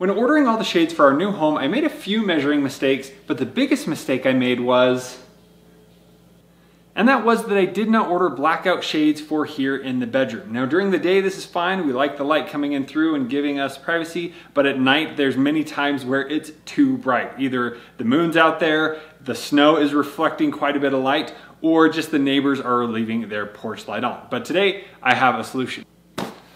When ordering all the shades for our new home, I made a few measuring mistakes, but the biggest mistake I made was that I did not order blackout shades for here in the bedroom. Now during the day this is fine, we like the light coming in through and giving us privacy, but at night there's many times where it's too bright. Either the moon's out there, the snow is reflecting quite a bit of light, or just the neighbors are leaving their porch light on. But today I have a solution.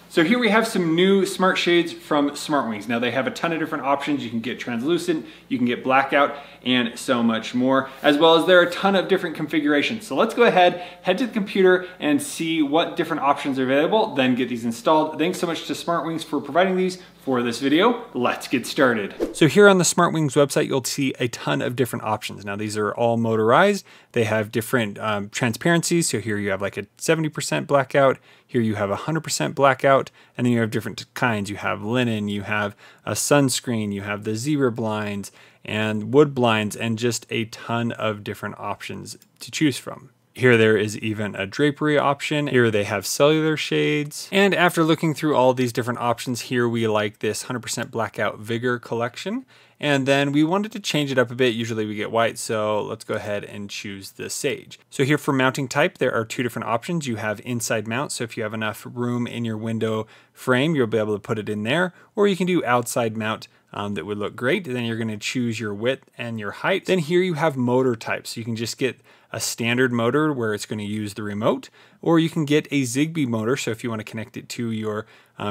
So here we have some new smart shades from SmartWings. Now they have a ton of different options. You can get translucent, you can get blackout, and so much more, as well as there are a ton of different configurations. So let's go ahead, head to the computer and see what different options are available, then get these installed. Thanks so much to SmartWings for providing these for this video. Let's get started. So here on the SmartWings website, you'll see a ton of different options. Now these are all motorized. They have different transparencies. So here you have like a 70% blackout. Here you have 100% blackout. And then you have different kinds. You have linen, you have a sunscreen, you have the zebra blinds and wood blinds, and just a ton of different options to choose from. Here there is even a drapery option. Here they have cellular shades. And after looking through all these different options, here we like this 100% blackout Vigor collection. And then we wanted to change it up a bit. Usually we get white, so let's go ahead and choose the sage. So here for mounting type, there are two different options. You have inside mount, so if you have enough room in your window frame, you'll be able to put it in there. Or you can do outside mount. That would look great. Then you're going to choose your width and your height. Then here you have motor types. So you can just get a standard motor where it's going to use the remote, or you can get a Zigbee motor. So if you want to connect it to your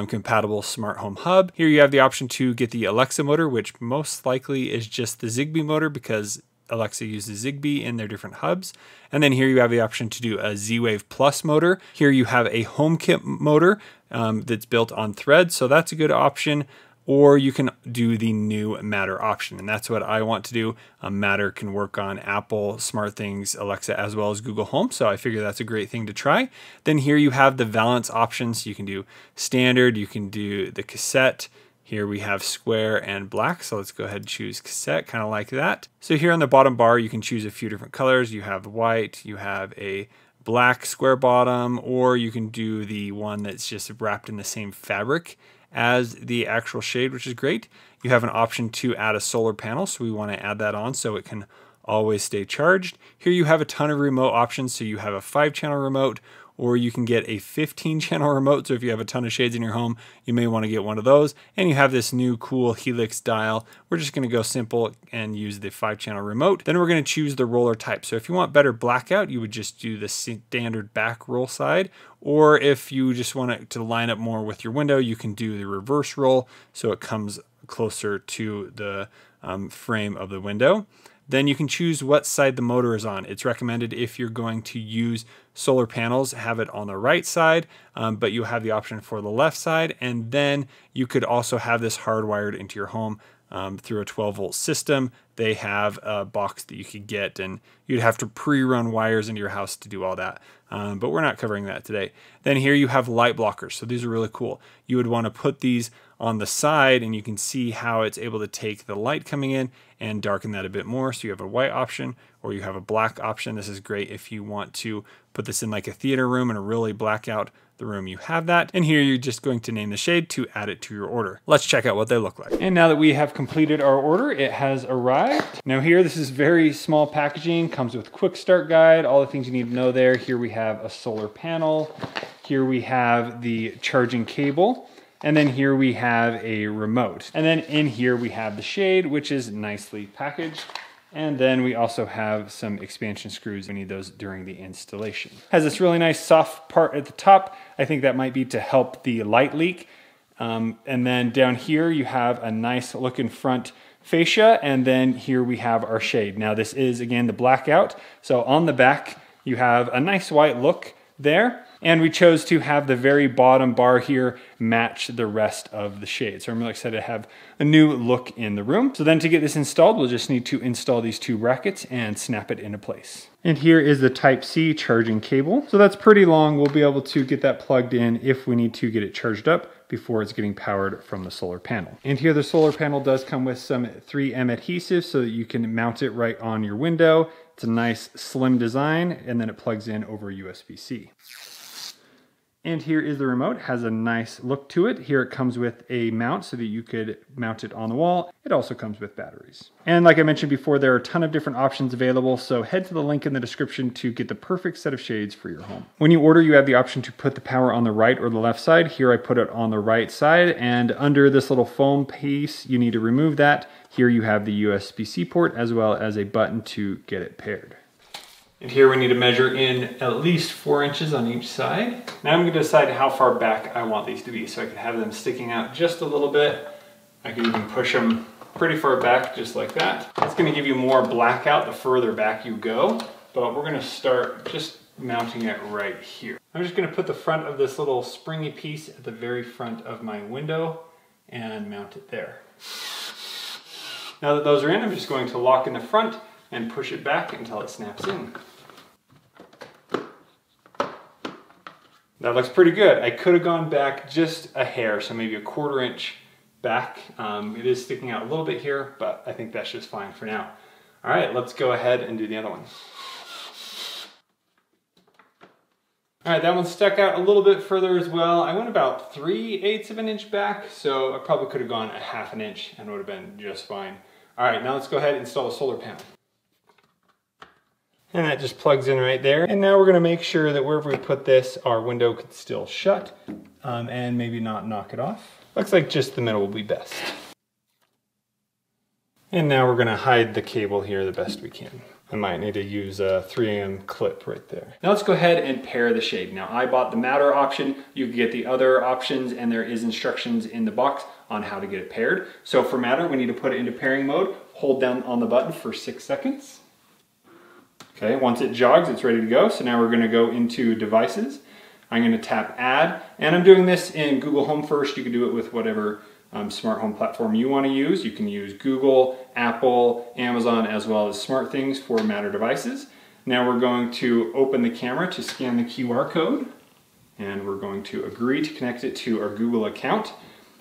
compatible smart home hub, here you have the option to get the Alexa motor, which most likely is just the Zigbee motor because Alexa uses Zigbee in their different hubs. And then here you have the option to do a Z-Wave Plus motor. Here you have a HomeKit motor that's built on Thread, so that's a good option. Or you can do the new Matter option, and that's what I want to do. Matter can work on Apple, SmartThings, Alexa, as well as Google Home, so I figure that's a great thing to try. Then here you have the valance options. You can do standard, you can do the cassette. Here we have square and black, so let's go ahead and choose cassette, kind of like that. So here on the bottom bar, you can choose a few different colors. You have white, you have a black square bottom, or you can do the one that's just wrapped in the same fabric as the actual shade, which is great. You have an option to add a solar panel, so we want to add that on so it can always stay charged. Here you have a ton of remote options, so you have a 5-channel remote, or you can get a 15-channel remote. So if you have a ton of shades in your home, you may want to get one of those. And you have this new cool Helix dial. We're just going to go simple and use the 5-channel remote. Then we're going to choose the roller type. So if you want better blackout, you would just do the standard back roll side. Or if you just want it to line up more with your window, you can do the reverse roll so it comes closer to the frame of the window. Then you can choose what side the motor is on. It's recommended if you're going to use solar panels, have it on the right side, but you have the option for the left side. And then you could also have this hardwired into your home through a 12-volt system. They have a box that you could get, and you'd have to pre-run wires into your house to do all that. But we're not covering that today. Then here you have light blockers. So these are really cool. You would want to put these on the side, and you can see how it's able to take the light coming in and darken that a bit more. So you have a white option or you have a black option. This is great if you want to put this in like a theater room and really black out the room. You have that. And here you're just going to name the shade to add it to your order. Let's check out what they look like. And now that we have completed our order, it has arrived. Now here, this is very small packaging, comes with quick start guide, all the things you need to know there. Here we have a solar panel. Here we have the charging cable. And then here we have a remote. And then in here we have the shade, which is nicely packaged. And then we also have some expansion screws. We need those during the installation. Has this really nice soft part at the top. I think that might be to help the light leak. And then down here you have a nice looking front fascia. And then here we have our shade. Now this is again the blackout. So on the back you have a nice white look there. And we chose to have the very bottom bar here match the rest of the shade. So I'm really excited to have a new look in the room. So then to get this installed, we'll just need to install these two brackets and snap it into place. And here is the Type-C charging cable. So that's pretty long. We'll be able to get that plugged in if we need to get it charged up before it's getting powered from the solar panel. And here the solar panel does come with some 3M adhesive so that you can mount it right on your window. It's a nice slim design, and then it plugs in over USB-C. And here is the remote. It has a nice look to it. Here it comes with a mount so that you could mount it on the wall. It also comes with batteries. And like I mentioned before, there are a ton of different options available, so head to the link in the description to get the perfect set of shades for your home. When you order, you have the option to put the power on the right or the left side. Here I put it on the right side, and under this little foam piece, you need to remove that. Here you have the USB-C port as well as a button to get it paired. And here we need to measure in at least 4 inches on each side. Now I'm going to decide how far back I want these to be. So I can have them sticking out just a little bit. I can even push them pretty far back just like that. It's going to give you more blackout the further back you go, but we're going to start just mounting it right here. I'm just going to put the front of this little springy piece at the very front of my window and mount it there. Now that those are in, I'm just going to lock in the front and push it back until it snaps in. That looks pretty good. I could have gone back just a hair, so maybe a 1/4 inch back. It is sticking out a little bit here, but I think that's just fine for now. All right, let's go ahead and do the other one. All right, that one stuck out a little bit further as well. I went about 3/8 of an inch back, so I probably could have gone a 1/2 inch and would have been just fine. All right, now let's go ahead and install a solar panel. And that just plugs in right there. And now we're gonna make sure that wherever we put this, our window could still shut and maybe not knock it off. Looks like just the middle will be best. And now we're gonna hide the cable here the best we can. I might need to use a 3M clip right there. Now let's go ahead and pair the shade. Now I bought the matter option. You can get the other options, and there is instructions in the box on how to get it paired. So for matter, we need to put it into pairing mode. Hold down on the button for 6 seconds. Okay, once it jogs, it's ready to go. So now we're gonna go into devices. I'm gonna tap add, and I'm doing this in Google Home first. You can do it with whatever smart home platform you wanna use. You can use Google, Apple, Amazon, as well as SmartThings for Matter devices. Now we're going to open the camera to scan the QR code, and we're going to agree to connect it to our Google account.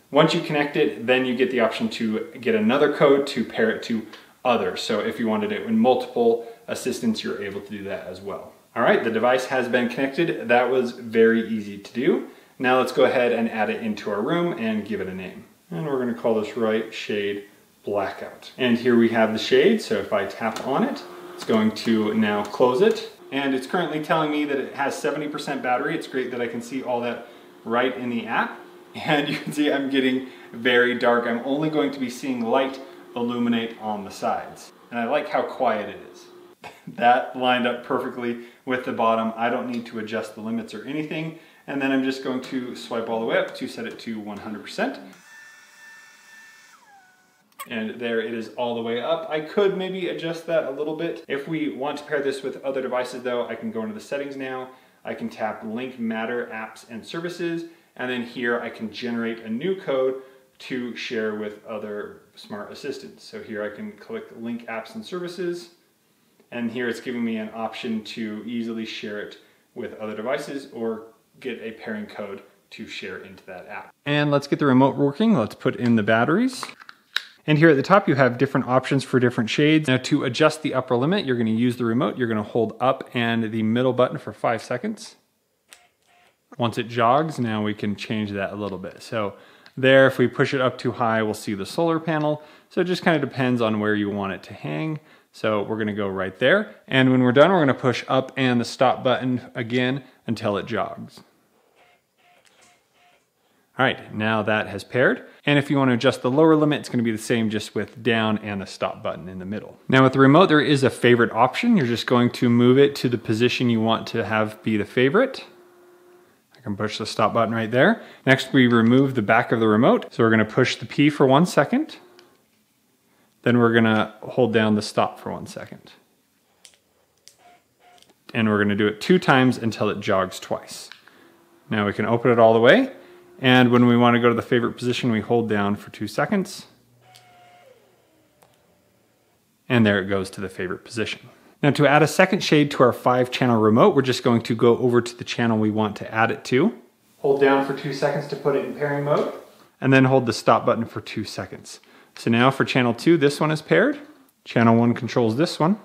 Once you connect it, then you get the option to get another code to pair it to others. So if you wanted it in multiple assistants, you're able to do that as well. All right, the device has been connected. That was very easy to do. Now let's go ahead and add it into our room and give it a name. And we're gonna call this right shade Blackout. And here we have the shade. So if I tap on it, it's going to now close it. And it's currently telling me that it has 70% battery. It's great that I can see all that right in the app. And you can see I'm getting very dark. I'm only going to be seeing light illuminate on the sides. And I like how quiet it is. That lined up perfectly with the bottom. I don't need to adjust the limits or anything. And then I'm just going to swipe all the way up to set it to 100%. And there it is all the way up. I could maybe adjust that a little bit. If we want to pair this with other devices though, I can go into the settings now. I can tap link Matter apps and services. And then here I can generate a new code to share with other smart assistants. So here I can click link apps and services. And here it's giving me an option to easily share it with other devices or get a pairing code to share into that app. And let's get the remote working. Let's put in the batteries. And here at the top, you have different options for different shades. Now to adjust the upper limit, you're gonna use the remote. You're gonna hold up and the middle button for 5 seconds. Once it jogs, now we can change that a little bit. So there, if we push it up too high, we'll see the solar panel. So it just kind of depends on where you want it to hang. So we're gonna go right there. And when we're done, we're gonna push up and the stop button again until it jogs. All right, now that has paired. And if you want to adjust the lower limit, it's going to be the same just with down and the stop button in the middle. Now with the remote, there is a favorite option. You're just going to move it to the position you want to have be the favorite. I can push the stop button right there. Next, we remove the back of the remote. So we're going to push the P for 1 second. Then we're going to hold down the stop for 1 second. And we're going to do it 2 times until it jogs twice. Now we can open it all the way. And when we want to go to the favorite position, we hold down for 2 seconds. And there it goes to the favorite position. Now to add a second shade to our 5-channel remote, we're just going to go over to the channel we want to add it to. Hold down for 2 seconds to put it in pairing mode. And then hold the stop button for 2 seconds. So now for channel 2, this one is paired. Channel 1 controls this one.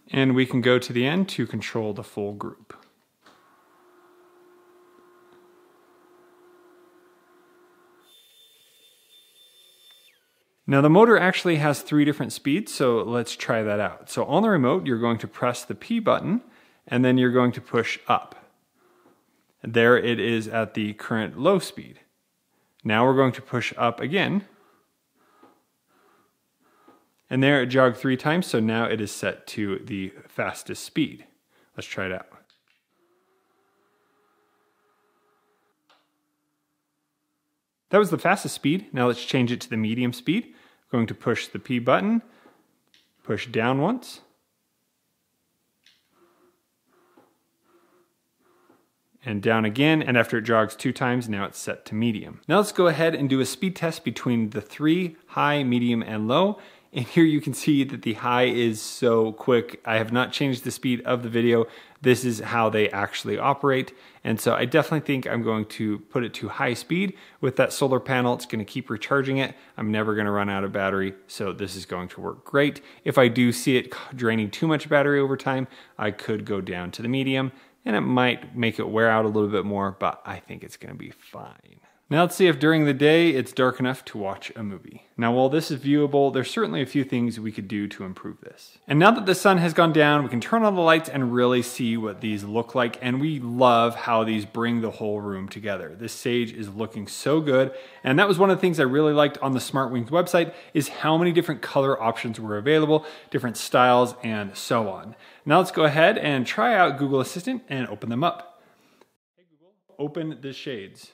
And we can go to the end to control the full group. Now the motor actually has 3 different speeds, so let's try that out. So on the remote, you're going to press the P button, and then you're going to push up. And there it is at the current low speed. Now we're going to push up again. And there it jogged 3 times, so now it is set to the fastest speed. Let's try it out. That was the fastest speed. Now let's change it to the medium speed. I'm going to push the P button, push down once, and down again, and after it jogs 2 times, now it's set to medium. Now let's go ahead and do a speed test between the 3, high, medium, and low. And here you can see that the high is so quick. I have not changed the speed of the video. This is how they actually operate. And so I definitely think I'm going to put it to high speed. With that solar panel, it's gonna keep recharging it. I'm never gonna run out of battery, so this is going to work great. If I do see it draining too much battery over time, I could go down to the medium, and it might make it wear out a little bit more, but I think it's gonna be fine. Now let's see if during the day it's dark enough to watch a movie. Now while this is viewable, there's certainly a few things we could do to improve this. And now that the sun has gone down, we can turn on the lights and really see what these look like, and we love how these bring the whole room together. This sage is looking so good, and that was one of the things I really liked on the SmartWings website, is how many different color options were available, different styles, and so on. Now let's go ahead and try out Google Assistant and open them up. Hey Google, open the shades.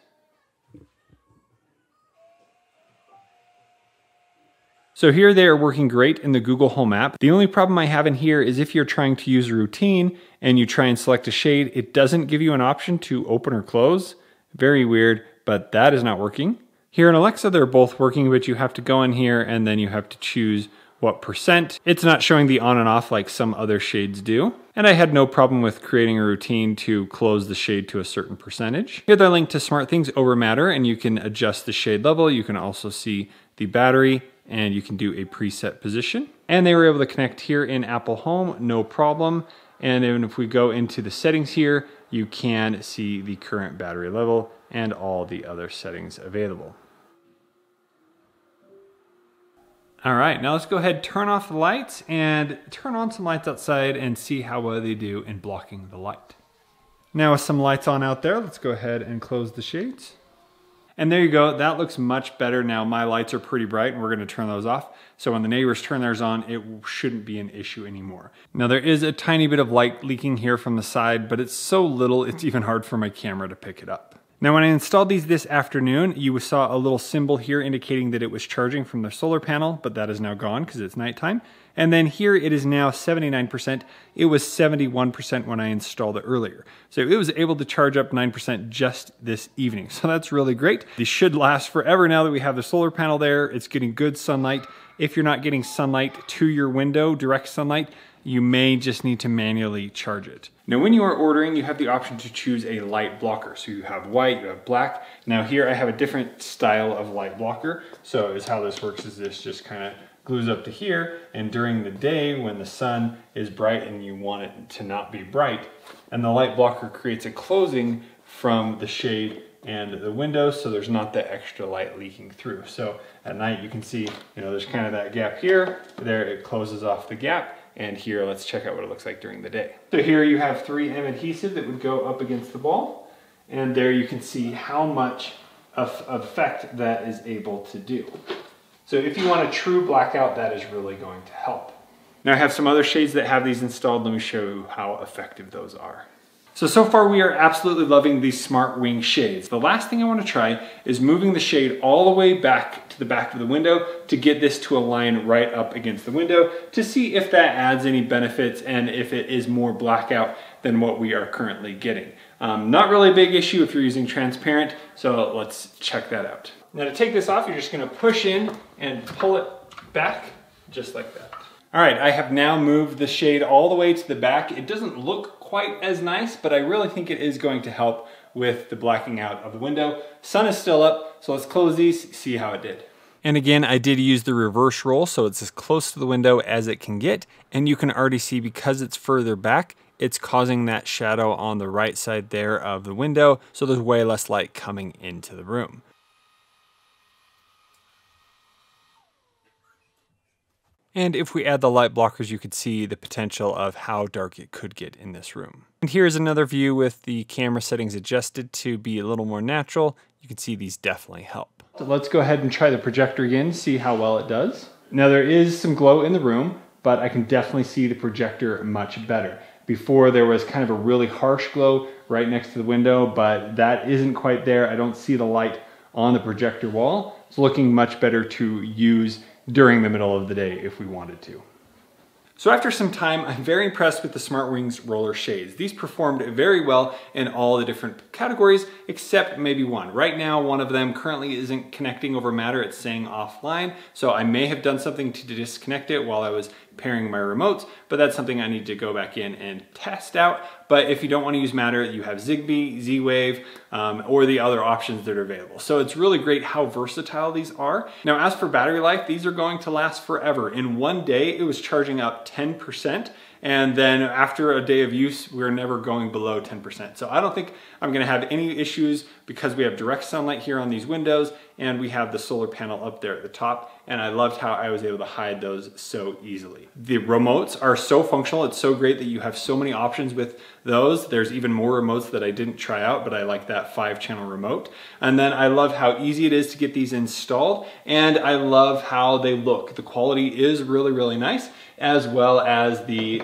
So here they are working great in the Google Home app. The only problem I have in here is if you're trying to use a routine and you try and select a shade, it doesn't give you an option to open or close. Very weird, but that is not working. Here in Alexa, they're both working, but you have to go in here and then you have to choose what percent. It's not showing the on and off like some other shades do. And I had no problem with creating a routine to close the shade to a certain percentage. Here they're linked to SmartThings over Matter, and you can adjust the shade level. You can also see the battery, and you can do a preset position. And they were able to connect here in Apple Home, no problem. And then if we go into the settings here, you can see the current battery level and all the other settings available. All right, now let's go ahead, turn off the lights and turn on some lights outside and see how well they do in blocking the light. Now with some lights on out there, let's go ahead and close the shades. And there you go, that looks much better now. My lights are pretty bright and we're gonna turn those off. So when the neighbors turn theirs on, it shouldn't be an issue anymore. Now there is a tiny bit of light leaking here from the side, but it's so little, it's even hard for my camera to pick it up. Now when I installed these this afternoon, you saw a little symbol here indicating that it was charging from the solar panel, but that is now gone because it's nighttime. And then here it is now 79%. It was 71% when I installed it earlier. So it was able to charge up 9% just this evening. So that's really great. These should last forever now that we have the solar panel there. It's getting good sunlight. If you're not getting sunlight to your window, direct sunlight, you may just need to manually charge it. Now when you are ordering, you have the option to choose a light blocker. So you have white, you have black. Now here I have a different style of light blocker. So is how this works is this just kind of glues up to here, and during the day when the sun is bright and you want it to not be bright, and the light blocker creates a closing from the shade and the window so there's not that extra light leaking through. So at night you can see, there's kind of that gap here, there it closes off the gap, and here let's check out what it looks like during the day. So here you have 3M adhesive that would go up against the wall, and there you can see how much of effect that is able to do. So if you want a true blackout, that is really going to help. Now I have some other shades that have these installed. Let me show you how effective those are. So far we are absolutely loving these SmartWings shades. The last thing I want to try is moving the shade all the way back to the back of the window to get this to align right up against the window to see if that adds any benefits and if it is more blackout than what we are currently getting. Not really a big issue if you're using transparent, so let's check that out. Now to take this off, you're just gonna push in and pull it back, just like that. All right, I have now moved the shade all the way to the back. It doesn't look quite as nice, but I really think it is going to help with the blacking out of the window. Sun is still up, so let's close these, see how it did. And again, I did use the reverse roll, so it's as close to the window as it can get, and you can already see because it's further back, it's causing that shadow on the right side there of the window, so there's way less light coming into the room. And if we add the light blockers, you could see the potential of how dark it could get in this room. And here's another view with the camera settings adjusted to be a little more natural. You can see these definitely help. So let's go ahead and try the projector again, see how well it does. Now there is some glow in the room, but I can definitely see the projector much better. Before there was kind of a really harsh glow right next to the window, but that isn't quite there. I don't see the light on the projector wall. It's looking much better to use during the middle of the day if we wanted to. So after some time, I'm very impressed with the SmartWings roller shades. These performed very well in all the different categories, except maybe one. Right now, one of them currently isn't connecting over Matter, it's saying offline. So I may have done something to disconnect it while I was pairing my remotes, but that's something I need to go back in and test out. But if you don't want to use Matter, you have Zigbee, Z-Wave, or the other options that are available. So it's really great how versatile these are. Now, as for battery life, these are going to last forever. In one day, it was charging up 10%. And then after a day of use, we're never going below 10%. So I don't think I'm gonna have any issues because we have direct sunlight here on these windows and we have the solar panel up there at the top. And I loved how I was able to hide those so easily. The remotes are so functional. It's so great that you have so many options with those. There's even more remotes that I didn't try out, but I like that 5-channel remote. And then I love how easy it is to get these installed. And I love how they look. The quality is really, really nice, as well as the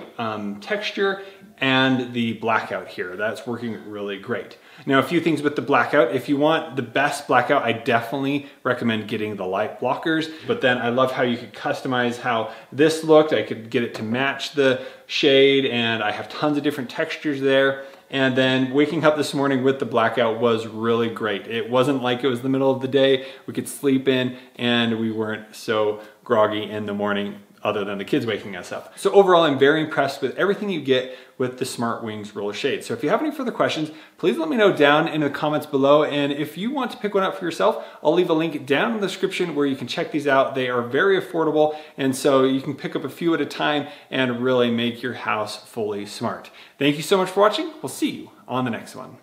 texture and the blackout here. That's working really great. Now, a few things with the blackout. If you want the best blackout, I definitely recommend getting the light blockers. But then I love how you could customize how this looked. I could get it to match the shade, and I have tons of different textures there. And then waking up this morning with the blackout was really great. It wasn't like it was the middle of the day. We could sleep in and we weren't so groggy in the morning, other than the kids waking us up. So overall, I'm very impressed with everything you get with the SmartWings roller shades. So if you have any further questions, please let me know down in the comments below. And if you want to pick one up for yourself, I'll leave a link down in the description where you can check these out. They are very affordable. And so you can pick up a few at a time and really make your house fully smart. Thank you so much for watching. We'll see you on the next one.